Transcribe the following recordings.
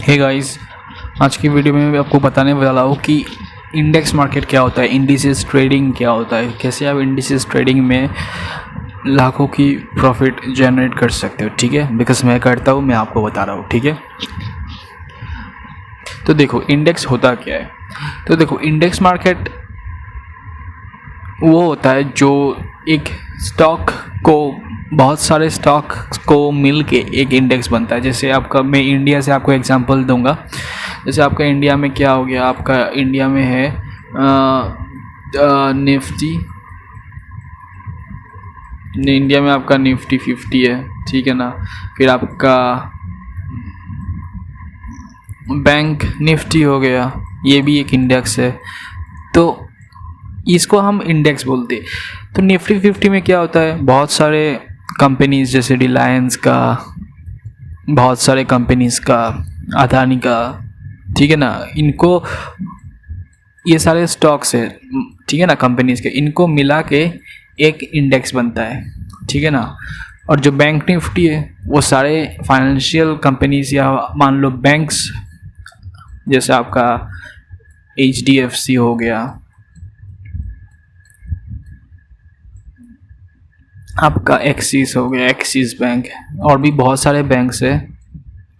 Hey guys, आज की video में मैं आपको बताने वाला हूँ कि इंडेक्स मार्केट क्या होता है, इंडिसेस ट्रेडिंग क्या होता है, कैसे आप इंडिसेस ट्रेडिंग में लाखों की प्रॉफिट जनरेट कर सकते हो। ठीक है, बिकॉज मैं करता हूँ, मैं आपको बता रहा हूँ। ठीक है, तो देखो इंडेक्स होता क्या है। तो देखो इंडेक्स मार्केट वो होता है जो एक स्टॉक को, बहुत सारे स्टॉक को मिल के एक इंडेक्स बनता है। जैसे आपका, मैं इंडिया से आपको एग्जांपल दूंगा। जैसे आपका इंडिया में क्या हो गया, आपका इंडिया में है निफ्टी, इंडिया में आपका निफ्टी 50 है। ठीक है ना, फिर आपका बैंक निफ्टी हो गया, ये भी एक इंडेक्स है, तो इसको हम इंडेक्स बोलते हैं। तो निफ्टी 50 में क्या होता है, बहुत सारे कंपनीज जैसे रिलायंस का, बहुत सारे कंपनीज का, अदानी का, ठीक है ना, इनको, ये सारे स्टॉक्स है, ठीक है ना, कंपनीज के, इनको मिला के एक इंडेक्स बनता है। ठीक है ना। और जो बैंक निफ्टी है वो सारे फाइनेंशियल कंपनीज या मान लो बैंक्स, जैसे आपका HDFC हो गया, आपका एक्सिस हो गया, एक्सिस बैंक, और भी बहुत सारे बैंक्स है।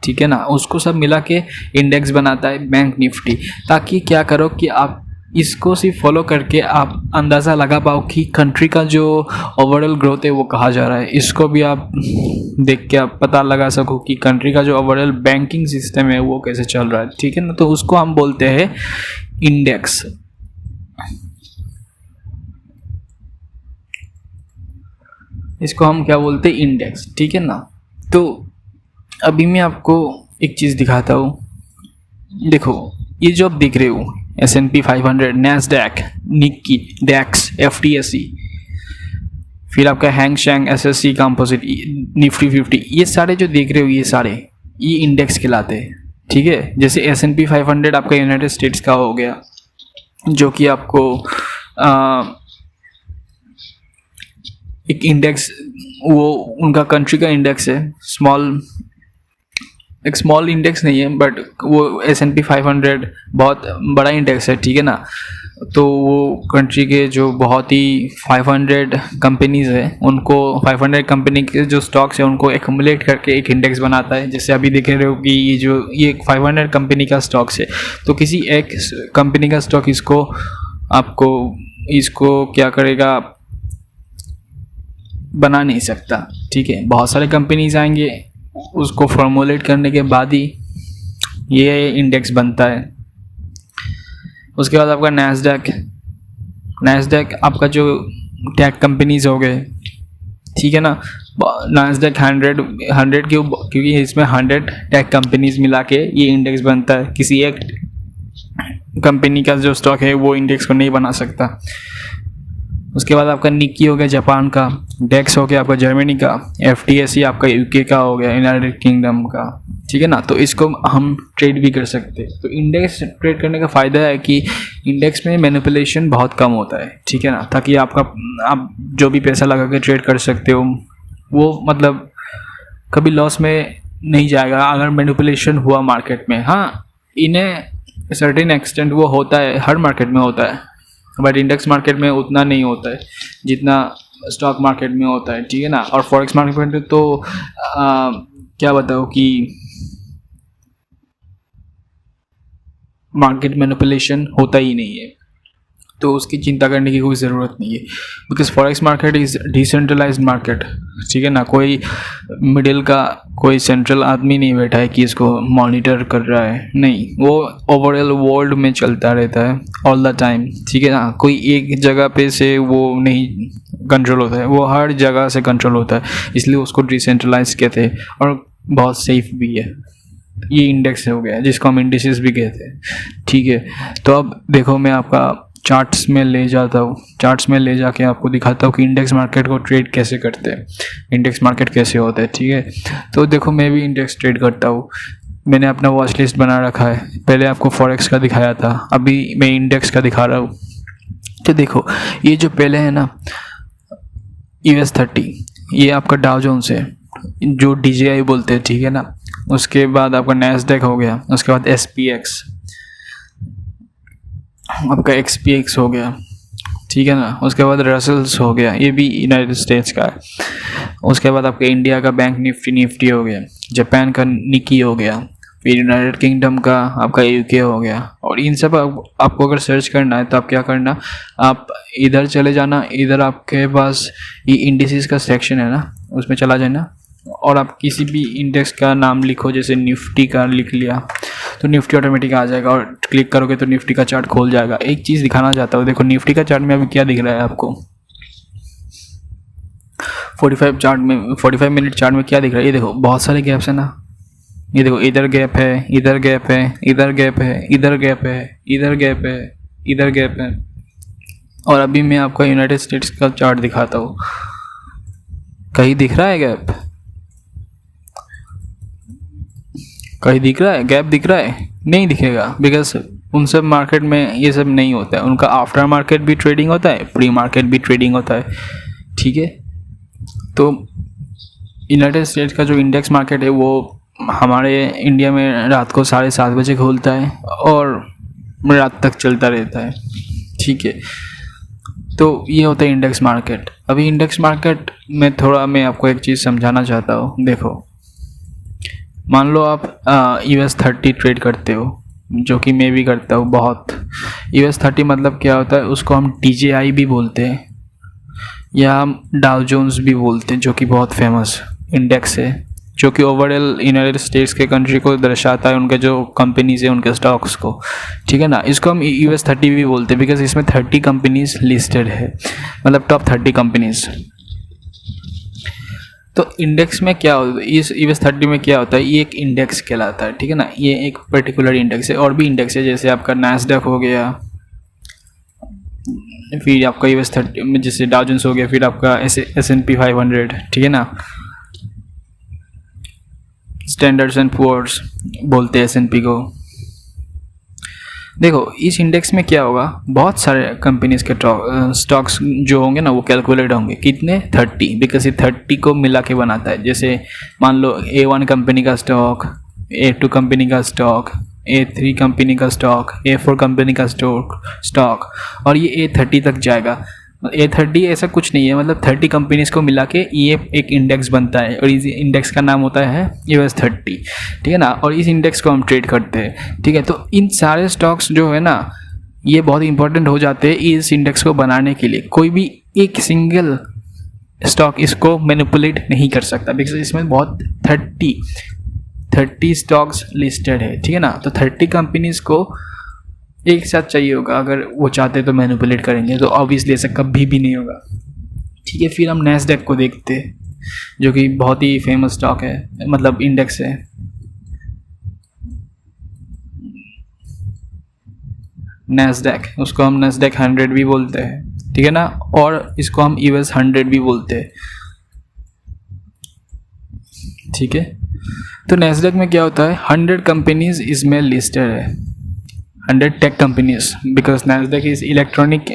ठीक है ना, उसको सब मिला के इंडेक्स बनाता है बैंक निफ्टी। ताकि क्या करो कि आप इसको सिर्फ फॉलो करके आप अंदाज़ा लगा पाओ कि कंट्री का जो ओवरऑल ग्रोथ है वो कहाँ जा रहा है। इसको भी आप देख के आप पता लगा सको कि कंट्री का जो ओवरऑल बैंकिंग सिस्टम है वो कैसे चल रहा है। ठीक है ना, तो उसको हम बोलते हैं इंडेक्स। इसको हम क्या बोलते हैं, इंडेक्स। ठीक है ना। तो अभी मैं आपको एक चीज़ दिखाता हूँ। देखो ये जो आप देख रहे हो, S&P 500, नैस्डैक, निक्की, डैक्स, FTSE, फिर आपका हैंग शेंग, SSE कंपोजिट, निफ्टी 50, ये सारे जो देख रहे हो, ये इंडेक्स कहलाते हैं। ठीक है, जैसे S&P 500 आपका यूनाइटेड स्टेट्स का हो गया, जो कि आपको एक इंडेक्स, वो उनका कंट्री का इंडेक्स है। एक स्मॉल इंडेक्स नहीं है, बट वो S&P 500 बहुत बड़ा इंडेक्स है। ठीक है ना, तो वो कंट्री के जो बहुत ही 500 कंपनीज है, उनको 500 कंपनी के जो स्टॉक्स है उनको एक्युमुलेट करके एक इंडेक्स बनाता है। जैसे अभी देख रहे हो कि ये 500 कंपनी का स्टॉक्स है, तो किसी एक कंपनी का स्टॉक इसको क्या करेगा, बना नहीं सकता। ठीक है, बहुत सारे कंपनीज आएंगे, उसको फॉर्मुलेट करने के बाद ही ये इंडेक्स बनता है। उसके बाद आपका नैस्डैक आपका जो टेक कंपनीज हो गए। ठीक है ना, नैस्डैक 100 क्योंकि इसमें 100 टेक कंपनीज मिला के ये इंडेक्स बनता है। किसी एक कंपनी का जो स्टॉक है वो इंडेक्स को नहीं बना सकता। उसके बाद आपका निक्की हो गया जापान का, डेक्स हो गया आपका जर्मनी का, FTSE आपका UK का हो गया, यूनाइटेड किंगडम का। ठीक है ना, तो इसको हम ट्रेड भी कर सकते हैं। तो इंडेक्स ट्रेड करने का फ़ायदा है कि इंडेक्स में मैनिपुलेशन बहुत कम होता है। ठीक है ना, ताकि आप जो भी पैसा लगा के ट्रेड कर सकते हो वो मतलब कभी लॉस में नहीं जाएगा अगर मैनिपुलेशन हुआ मार्केट में। हाँ, इन्हें सर्टेन एक्सटेंट वो होता है, हर मार्केट में होता है, बट इंडेक्स मार्केट में उतना नहीं होता है जितना स्टॉक मार्केट में होता है। ठीक है ना, और फॉरेक्स मार्केट में तो क्या बताओ कि मार्केट मैनिपुलेशन होता ही नहीं है, तो उसकी चिंता करने की कोई ज़रूरत नहीं है। Because forex market is decentralised market. ठीक है ना, कोई मिडिल का कोई सेंट्रल आदमी नहीं बैठा है कि इसको मॉनिटर कर रहा है, नहीं, वो ओवरऑल वर्ल्ड में चलता रहता है ऑल द टाइम। ठीक है ना, कोई एक जगह पे से वो नहीं कंट्रोल होता है, वो हर जगह से कंट्रोल होता है, इसलिए उसको डिसेंट्रलाइज कहते हैं और बहुत सेफ भी है। ये इंडेक्स हो गया जिसको हम इंडिसेस भी कहते हैं। ठीक है, तो अब देखो मैं आपका चार्ट्स में ले जाता हूँ, चार्ट्स में ले जाके आपको दिखाता हूँ कि इंडेक्स मार्केट को ट्रेड कैसे करते हैं, इंडेक्स मार्केट कैसे होता है। ठीक है, तो देखो मैं भी इंडेक्स ट्रेड करता हूँ, मैंने अपना वॉच लिस्ट बना रखा है। पहले आपको फॉरेक्स का दिखाया था, अभी मैं इंडेक्स का दिखा रहा हूँ। तो देखो ये जो पहले है ना US 30, ये आपका डाउ जोन्स है, जो DJI बोलते हैं। ठीक है ना, उसके बाद आपका नैस्डैक हो गया, उसके बाद SPX, आपका XPX हो गया, ठीक है ना। उसके बाद रसल्स हो गया, ये भी यूनाइटेड स्टेट्स का है। उसके बाद आपका इंडिया का बैंक निफ्टी हो गया, जापान का निकी हो गया, फिर यूनाइटेड किंगडम का आपका UK हो गया। और इन सब आपको अगर सर्च करना है तो आप क्या करना, आप इधर चले जाना, इधर आपके पास ये इंडिसेस का सेक्शन है ना, उसमें चला जाना और आप किसी भी इंडेक्स का नाम लिखो, जैसे निफ्टी का लिख लिया तो निफ्टी ऑटोमेटिक आ जाएगा और क्लिक करोगे तो निफ्टी का चार्ट खोल जाएगा। एक चीज़ दिखाना चाहता हूँ, देखो निफ्टी का चार्ट में अभी क्या दिख रहा है आपको, 45 मिनट चार्ट में क्या दिख रहा है, ये देखो बहुत सारे गैप्स है ना, ये देखो इधर गैप है, इधर गैप है, इधर गैप है, इधर गैप है, इधर गैप है, इधर गैप है। और अभी मैं आपको यूनाइटेड स्टेट्स का चार्ट दिखाता हूँ, कहीं दिख रहा है गैप, कहीं दिख रहा है गैप, दिख रहा है? नहीं दिखेगा, बिकॉज उन सब मार्केट में ये सब नहीं होता है, उनका आफ्टर मार्केट भी ट्रेडिंग होता है, प्री मार्केट भी ट्रेडिंग होता है, ठीक है। तो यूनाइटेड स्टेट्स का जो इंडेक्स मार्केट है वो हमारे इंडिया में रात को 7:30 बजे खुलता है और रात तक चलता रहता है, ठीक है। तो ये होता है इंडेक्स मार्केट। अभी इंडेक्स मार्केट में थोड़ा मैं आपको एक चीज़ समझाना चाहता हूँ। देखो मान लो आप US 30 ट्रेड करते हो, जो कि मैं भी करता हूँ बहुत। US 30 मतलब क्या होता है, उसको हम DJI भी बोलते हैं या हम डाउ जोन्स भी बोलते हैं, जो कि बहुत फेमस इंडेक्स है, जो कि ओवरऑल यूनाइटेड स्टेट्स के कंट्री को दर्शाता है, उनके जो कंपनीज है उनके स्टॉक्स को, ठीक है ना। इसको हम US 30 भी बोलते हैं बिकॉज इसमें 30 कंपनीज लिस्टेड है, मतलब टॉप 30 कंपनीज। तो इंडेक्स में क्या होता है, इस US 30 में क्या होता है, ये एक इंडेक्स कहलाता है, ठीक है ना। ये एक पर्टिकुलर इंडेक्स है, और भी इंडेक्स है, जैसे आपका नैस्डैक हो गया, फिर आपका US 30 में जैसे डाउ जोन्स हो गया, फिर आपका S&P 500, ठीक है ना। स्टैंडर्ड्स एंड पुअर्स बोलते हैं S&P को। देखो इस इंडेक्स में क्या होगा, बहुत सारे कंपनीज के स्टॉक्स जो होंगे ना वो कैलकुलेट होंगे, कितने 30, बिकॉज ये 30 को मिला के बनाता है। जैसे मान लो A1 कंपनी का स्टॉक, A2 कंपनी का स्टॉक, A3 कंपनी का स्टॉक, A4 कंपनी का स्टॉक और ये A30 तक जाएगा। A30 ऐसा कुछ नहीं है, मतलब 30 कंपनीज को मिला के ये एक इंडेक्स बनता है और इस इंडेक्स का नाम होता है US 30, ठीक है ना। और इस इंडेक्स को हम ट्रेड करते हैं, ठीक है। तो इन सारे स्टॉक्स जो है ना ये बहुत इंपॉर्टेंट हो जाते हैं इस इंडेक्स को बनाने के लिए। कोई भी एक सिंगल स्टॉक इसको मैनिपुलेट नहीं कर सकता, बिकॉज इसमें बहुत 30 स्टॉक्स लिस्टेड है, ठीक है ना। तो 30 कंपनीज को एक साथ चाहिए होगा, अगर वो चाहते तो मैनिपुलेट करेंगे, तो ऑब्वियसली ऐसा कभी भी नहीं होगा, ठीक है। फिर हम नैस्डैक को देखते हैं, जो कि बहुत ही फेमस स्टॉक है, मतलब इंडेक्स है। नैस्डैक, उसको हम नैस्डैक 100 भी बोलते हैं, ठीक है ना, और इसको हम US 100 भी बोलते हैं, ठीक है। तो नैस्डैक में क्या होता है, 100 कंपनीज इसमें लिस्टेड है, 100 tech companies, because Nasdaq is electronic,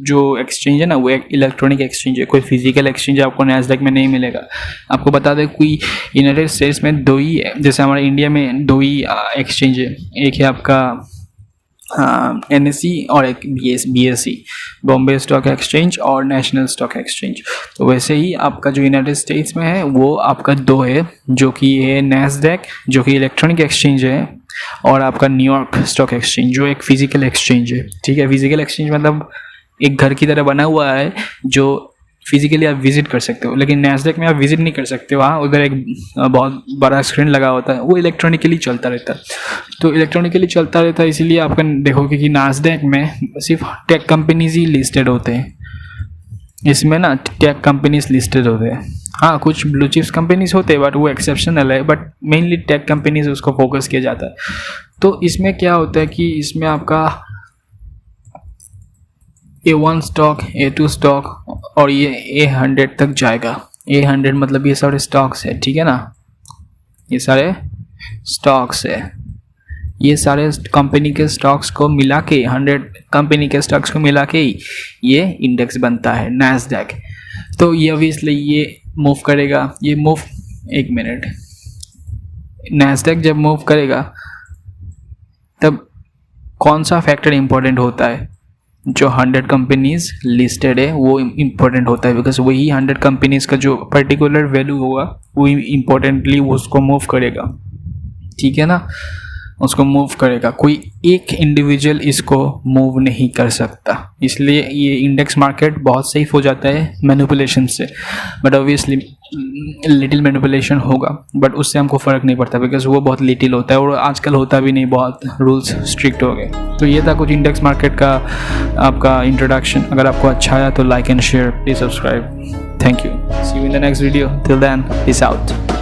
जो एक्सचेंज है ना वो एक इलेक्ट्रॉनिक एक्सचेंज है, कोई फिजिकल एक्सचेंज आपको नैस्डैक में नहीं मिलेगा। आपको बता दें कोई यूनाइटेड स्टेट्स में 2 ही, जैसे हमारे इंडिया में 2 ही एक्सचेंज है, एक है आपका NSE और एक BSE, बॉम्बे स्टॉक एक्सचेंज और नेशनल स्टॉक एक्सचेंज। तो वैसे ही आपका जो यूनाइटेड स्टेट्स में है वो आपका 2 है, जो कि है नैस्डैक जो कि इलेक्ट्रॉनिक एक्सचेंज है, और आपका न्यूयॉर्क स्टॉक एक्सचेंज जो एक फिजिकल एक्सचेंज है, ठीक है। फिजिकल एक्सचेंज मतलब एक घर की तरह बना हुआ है जो फिजिकली आप विजिट कर सकते हो, लेकिन नैस्डैक में आप विजिट नहीं कर सकते, वहाँ उधर एक बहुत बड़ा स्क्रीन लगा होता है, वो इलेक्ट्रॉनिकली चलता रहता है। तो इलेक्ट्रॉनिकली चलता रहता है, इसीलिए आप देखोगे कि नैस्डैक में सिर्फ टेक कंपनीज ही लिस्टेड होते हैं, इसमें ना टेक कंपनीज लिस्टेड होते हैं। हाँ कुछ ब्लू चिप्स कंपनीज होते हैं बट वो एक्सेप्शनल है, बट मेनली टेक कंपनीज उसको फोकस किया जाता है। तो इसमें क्या होता है कि इसमें आपका A1 स्टॉक, A2 स्टॉक और ये A100 तक जाएगा। A100 मतलब ये सारे स्टॉक्स है, ठीक है ना, ये सारे स्टॉक्स है, ये सारे कंपनी के स्टॉक्स को मिला के 100 कंपनी के स्टॉक्स को मिला के ये इंडेक्स बनता है नैस्डैक। तो ये ऑब्वियसली ये मूव करेगा, ये मूव, एक मिनट, नैस्डैक जब मूव करेगा तब कौन सा फैक्टर इम्पोर्टेंट होता है? जो 100 कंपनीज लिस्टेड है वो इम्पोर्टेंट होता है, बिकॉज वही 100 कंपनीज का जो पर्टिकुलर वैल्यू होगा वो इम्पोर्टेंटली उसको मूव करेगा, ठीक है ना, उसको मूव करेगा। कोई एक इंडिविजुअल इसको मूव नहीं कर सकता, इसलिए ये इंडेक्स मार्केट बहुत सेफ हो जाता है मैनिपुलेशन से। बट ऑब्वियसली लिटिल मैनिपुलेशन होगा, बट उससे हमको फ़र्क नहीं पड़ता बिकॉज वो बहुत लिटिल होता है और आजकल होता भी नहीं, बहुत रूल्स स्ट्रिक्ट हो गए। तो ये था कुछ इंडेक्स मार्केट का आपका इंट्रोडक्शन। अगर आपको अच्छा आया तो like and share, please subscribe. Thank you, see you in the next video, till then peace out.